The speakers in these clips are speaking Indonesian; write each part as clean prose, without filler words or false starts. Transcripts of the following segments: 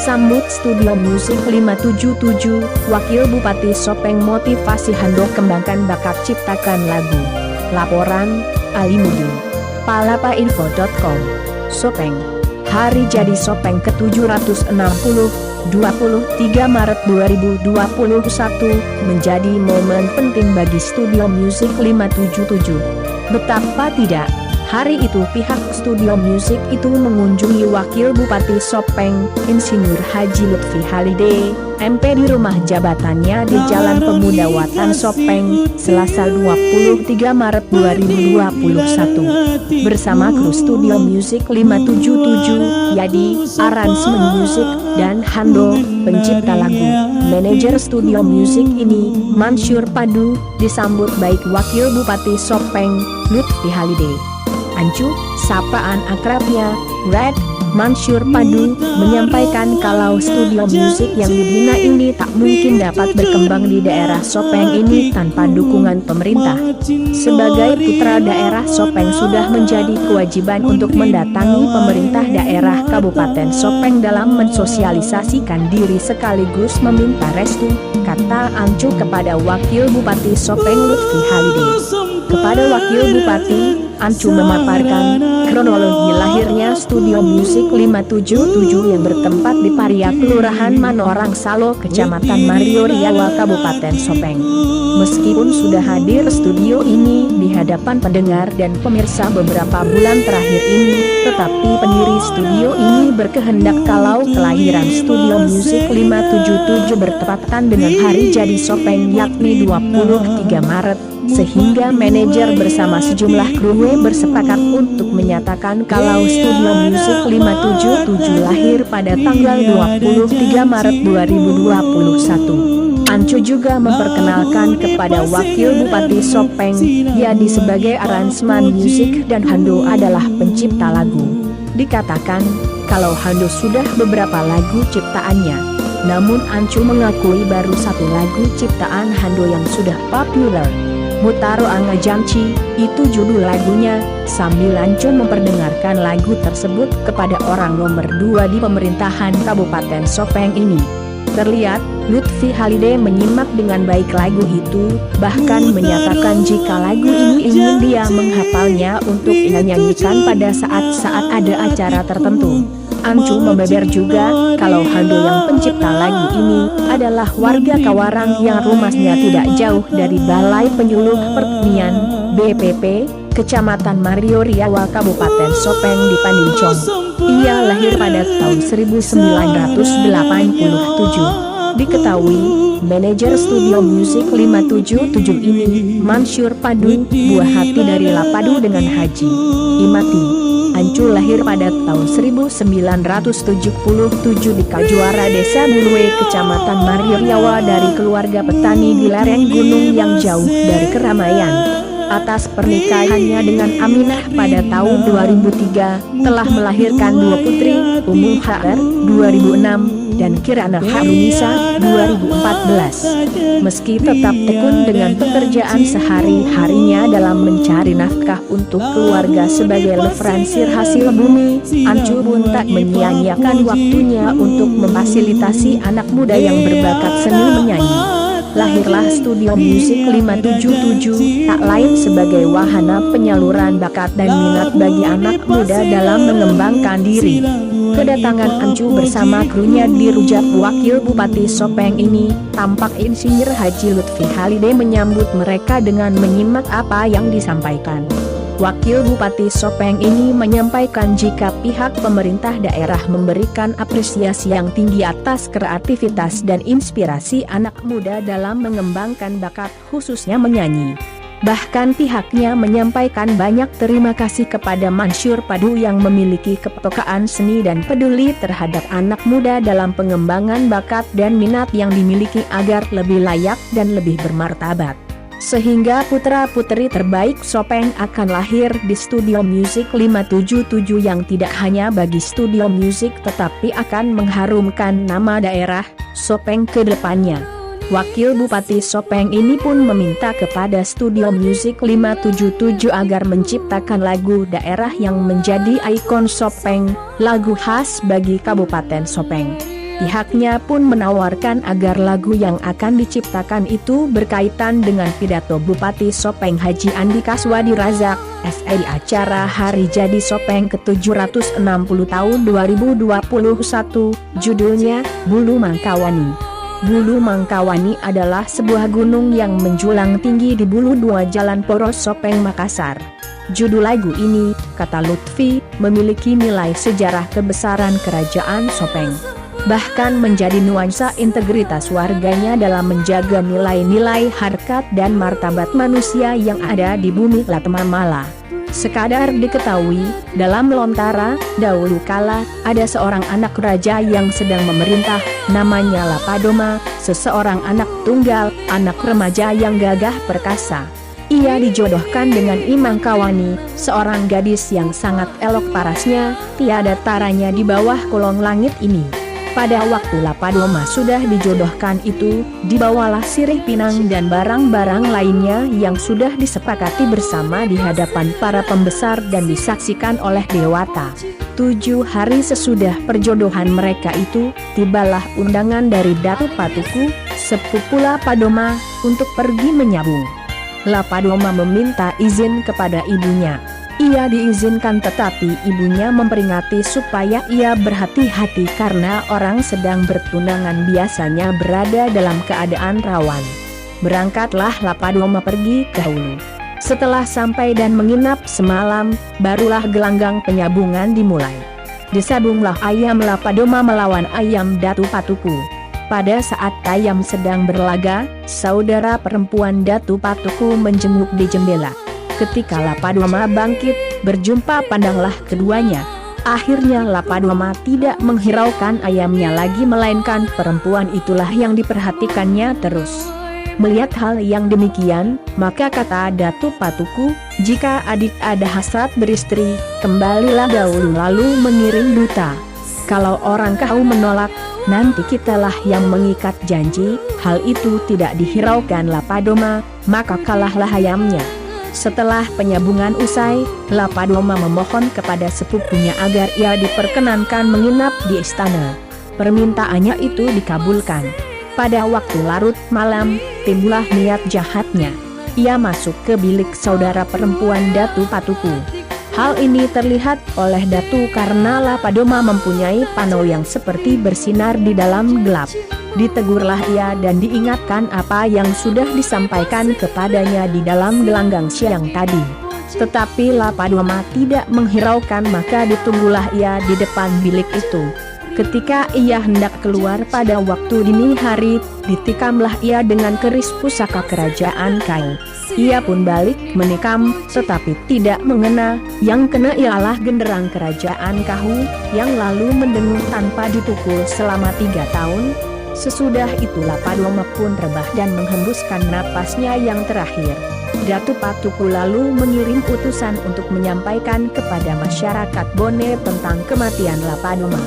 Sambut Studio Musik 577, Wakil Bupati Sopeng motivasi Hando kembangkan bakat ciptakan lagu. Laporan, Alimudin. Palapainfo.com. Sopeng. Hari jadi Sopeng ke-760, 23 Maret 2021, menjadi momen penting bagi Studio Musik 577. Betapa tidak, hari itu pihak Studio Musik itu mengunjungi Wakil Bupati Sopeng, Insinyur Haji Lutfi Halide, MP di rumah jabatannya di Jalan Pemuda Watan Sopeng, Selasa 23 Maret 2021. Bersama kru Studio Musik 577, Yadi, aransemen musik, dan Hando, pencipta lagu. Manajer Studio Musik ini, Mansur Padu, disambut baik Wakil Bupati Sopeng, Lutfi Halide. Ancu, sapaan akrabnya, Red, Mansur Padu, menyampaikan kalau Studio Musik yang dibina ini tak mungkin dapat berkembang di daerah Sopeng ini tanpa dukungan pemerintah. Sebagai putra daerah Sopeng sudah menjadi kewajiban untuk mendatangi pemerintah daerah Kabupaten Sopeng dalam mensosialisasikan diri sekaligus meminta restu, kata Ancu kepada Wakil Bupati Sopeng Lutfi Halide. Kepada Wakil Bupati, Ancu memaparkan kronologi lahirnya Studio Musik 577 yang bertempat di Paria Kelurahan Manorang Salo, Kecamatan Mario Riawa, Kabupaten Sopeng. Meskipun sudah hadir studio ini di hadapan pendengar dan pemirsa beberapa bulan terakhir ini, tetapi pendiri studio ini berkehendak kalau kelahiran Studio Musik 577 bertepatan dengan hari jadi Sopeng yakni 23 Maret. Sehingga manajer bersama sejumlah kru bersepakat untuk menyatakan kalau Studio Musik 577 lahir pada tanggal 23 Maret 2021. Ancu juga memperkenalkan kepada Wakil Bupati Sopeng, Yadi sebagai aransemen musik dan Hando adalah pencipta lagu. Dikatakan, kalau Hando sudah beberapa lagu ciptaannya. Namun Ancu mengakui baru satu lagu ciptaan Hando yang sudah populer. Mutaro Anga Janci, itu judul lagunya, sambil Ancu memperdengarkan lagu tersebut kepada orang nomor 2 di pemerintahan Kabupaten Sopeng ini. Terlihat, Lutfi Halide menyimak dengan baik lagu itu, bahkan menyatakan jika lagu ini ingin dia menghafalnya untuk dinyanyikan pada saat-saat ada acara tertentu. Ancu membeber juga, kalau Hando yang pencipta lagu ini, adalah warga Kawarang yang rumahnya tidak jauh dari Balai Penyuluh Pertanian, BPP, Kecamatan Mario Riawa, Kabupaten Sopeng di Panincong. Ia lahir pada tahun 1987. Diketahui, manajer Studio Musik 577 ini, Mansur Padu, buah hati dari Lapadu dengan Haji Imati. Ancu lahir pada tahun 1977 di Kajuara Desa Bulwe, Kecamatan Mario Riawa dari keluarga petani di lereng gunung yang jauh dari keramaian. Atas pernikahannya dengan Aminah pada tahun 2003, telah melahirkan 2 putri, Umu HR 2006, dan Kirana Harunisa 2014. Meski tetap tekun dengan pekerjaan sehari-harinya dalam mencari nafkah untuk keluarga sebagai lefransir hasil bumi, Ancu pun tak menyia-nyiakan waktunya untuk memfasilitasi anak muda yang berbakat seni menyanyi. Lahirlah Studio Musik 577, tak lain sebagai wahana penyaluran bakat dan minat bagi anak muda dalam mengembangkan diri. Kedatangan Ancu bersama krunya di rujak Wakil Bupati Sopeng ini, tampak Insinyur Haji Lutfi Halide menyambut mereka dengan menyimak apa yang disampaikan. Wakil Bupati Sopeng ini menyampaikan jika pihak pemerintah daerah memberikan apresiasi yang tinggi atas kreativitas dan inspirasi anak muda dalam mengembangkan bakat khususnya menyanyi. Bahkan pihaknya menyampaikan banyak terima kasih kepada Mansur Padu yang memiliki kepekaan seni dan peduli terhadap anak muda dalam pengembangan bakat dan minat yang dimiliki agar lebih layak dan lebih bermartabat. Sehingga putra-putri terbaik Sopeng akan lahir di Studio Musik 577 yang tidak hanya bagi Studio Musik tetapi akan mengharumkan nama daerah Sopeng ke depannya. Wakil Bupati Sopeng ini pun meminta kepada Studio Musik 577 agar menciptakan lagu daerah yang menjadi ikon Sopeng, lagu khas bagi Kabupaten Sopeng. Pihaknya pun menawarkan agar lagu yang akan diciptakan itu berkaitan dengan pidato Bupati Sopeng Haji Andika Swadi Razak, SI acara Hari Jadi Sopeng ke-760 tahun 2021, judulnya Bulu Mangkawani. Bulu Mangkawani adalah sebuah gunung yang menjulang tinggi di Bulu 2 Jalan Poros Sopeng Makassar. Judul lagu ini, kata Lutfi, memiliki nilai sejarah kebesaran kerajaan Sopeng. Bahkan menjadi nuansa integritas warganya dalam menjaga nilai-nilai harkat dan martabat manusia yang ada di bumi Latmamala. Sekadar diketahui, dalam Lontara, dahulu kala, ada seorang anak raja yang sedang memerintah, namanya Lapadoma, seseorang anak tunggal, anak remaja yang gagah perkasa. Ia dijodohkan dengan Imangkawani, seorang gadis yang sangat elok parasnya, tiada taranya di bawah kolong langit ini. Pada waktu Lapadoma sudah dijodohkan itu, dibawalah sirih pinang dan barang-barang lainnya yang sudah disepakati bersama di hadapan para pembesar dan disaksikan oleh Dewata. 7 hari sesudah perjodohan mereka itu, tibalah undangan dari Datu Patuku, sepupu Lapadoma, untuk pergi menyabung. Lapadoma meminta izin kepada ibunya. Ia diizinkan, tetapi ibunya memperingati supaya ia berhati-hati karena orang sedang bertunangan biasanya berada dalam keadaan rawan. Berangkatlah Lapadoma pergi ke hulu. Setelah sampai dan menginap semalam, barulah gelanggang penyabungan dimulai. Disabunglah ayam Lapadoma melawan ayam Datu Patuku. Pada saat ayam sedang berlaga, saudara perempuan Datu Patuku menjenguk di jendela. Ketika Lapadoma bangkit, berjumpa pandanglah keduanya. Akhirnya Lapadoma tidak menghiraukan ayamnya lagi, melainkan perempuan itulah yang diperhatikannya terus. Melihat hal yang demikian, maka kata Datu Patuku, jika adik ada hasrat beristri, kembalilah dahulu lalu mengirim duta. Kalau orang kau menolak, nanti kitalah yang mengikat janji. Hal itu tidak dihiraukan Lapadoma, maka kalahlah ayamnya. Setelah penyabungan usai, Lapadoma memohon kepada sepupunya agar ia diperkenankan menginap di istana. Permintaannya itu dikabulkan. Pada waktu larut malam, timbullah niat jahatnya. Ia masuk ke bilik saudara perempuan Datu Patuku. Hal ini terlihat oleh Datu karena Lapadoma mempunyai panau yang seperti bersinar di dalam gelap. Ditegurlah ia dan diingatkan apa yang sudah disampaikan kepadanya di dalam gelanggang siang tadi. Tetapi Lapadoma tidak menghiraukan, maka ditunggulah ia di depan bilik itu. Ketika ia hendak keluar pada waktu dini hari, ditikamlah ia dengan keris pusaka kerajaan kayu. Ia pun balik menikam, tetapi tidak mengena. Yang kena ialah genderang kerajaan Kahu, yang lalu mendengung tanpa dipukul selama 3 tahun. Sesudah itu Lapadoma pun rebah dan menghembuskan napasnya yang terakhir. Datu Patuku lalu mengirim utusan untuk menyampaikan kepada masyarakat Bone tentang kematian Lapadoma.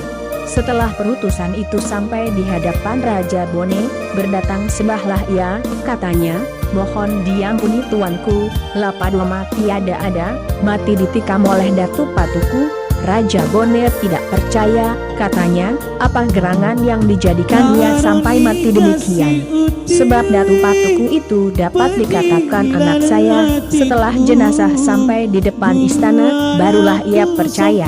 Setelah perutusan itu sampai di hadapan Raja Bone, berdatang sembahlah ia, katanya, mohon diampuni tuanku, Lapadoma tiada ada, mati ditikam oleh Datu Patuku. Raja Bone tidak percaya, katanya, apa gerangan yang dijadikannya sampai mati demikian. Sebab Datu Patuku itu dapat dikatakan anak saya. Setelah jenazah sampai di depan istana, barulah ia percaya.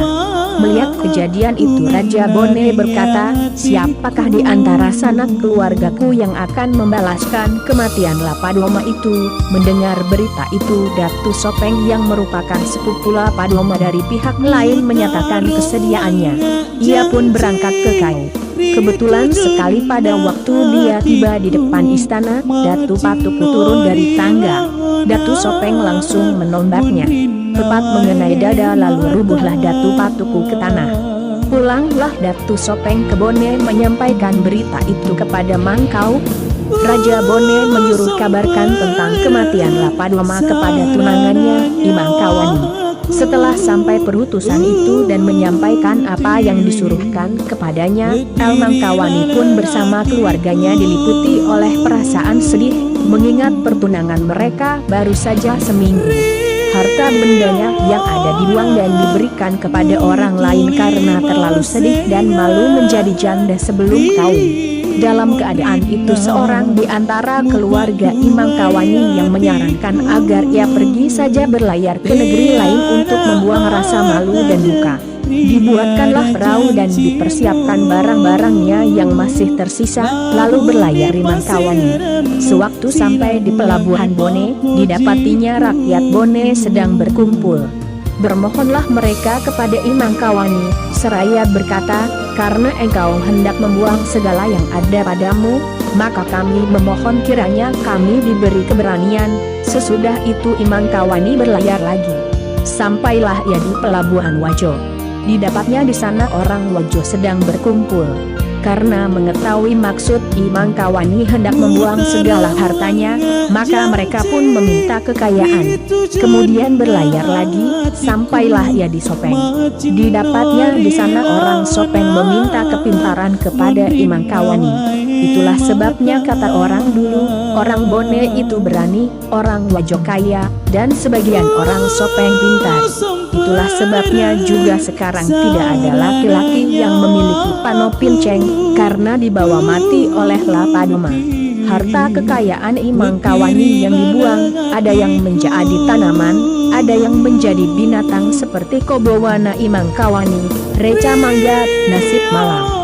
Melihat kejadian itu Raja Bone berkata, siapakah di antara sanak keluargaku yang akan membalaskan kematian Lapadoma itu? Mendengar berita itu Datu Sopeng yang merupakan sepupu Lapadoma dari pihak lain menyatakan kesediaannya. Ia pun berangkat ke Kayu. Kebetulan sekali pada waktu dia tiba di depan istana, Datu Patuku turun dari tangga. Datu Sopeng langsung menombaknya. Tepat mengenai dada, lalu rubuhlah Datu Patuku ke tanah. Pulanglah Datu Sopeng ke Bone menyampaikan berita itu kepada Mangkau. Raja Bone menyuruh kabarkan tentang kematian Lapadoma kepada tunangannya, Imangkawani. Setelah sampai perutusan itu dan menyampaikan apa yang disuruhkan kepadanya, Mangkawani pun bersama keluarganya diliputi oleh perasaan sedih, mengingat pertunangan mereka baru saja seminggu. Harta bendanya yang ada dibuang dan diberikan kepada orang lain karena terlalu sedih dan malu menjadi janda sebelum kawin. Dalam keadaan itu seorang di antara keluarga Imang Kawani yang menyarankan agar ia pergi saja berlayar ke negeri lain untuk membuang rasa malu dan duka. Dibuatkanlah perahu dan dipersiapkan barang-barangnya yang masih tersisa, lalu berlayar Imang Kawani. Sewaktu sampai di pelabuhan Bone, didapatinya rakyat Bone sedang berkumpul. Bermohonlah mereka kepada Imang Kawani, seraya berkata, "Karena engkau hendak membuang segala yang ada padamu, maka kami memohon kiranya kami diberi keberanian." Sesudah itu Imang Kawani berlayar lagi. Sampailah ia di pelabuhan Wajo. Didapatnya di sana orang Wajo sedang berkumpul. Karena mengetahui maksud Imang Kawani hendak membuang segala hartanya, maka mereka pun meminta kekayaan. Kemudian berlayar lagi, sampailah ia di Sopeng. Didapatnya di sana orang Sopeng meminta kepintaran kepada Imang Kawani. Itulah sebabnya kata orang dulu, orang Bone itu berani, orang Wajo kaya, dan sebagian orang Sopeng pintar. Itulah sebabnya juga sekarang tidak ada laki-laki yang memiliki panopinceng, karena dibawa mati oleh Lapadoma. Harta kekayaan Imang Kawani yang dibuang, ada yang menjadi tanaman, ada yang menjadi binatang seperti Kobowana Imang Kawani, Reca Mangga, Nasib Malang.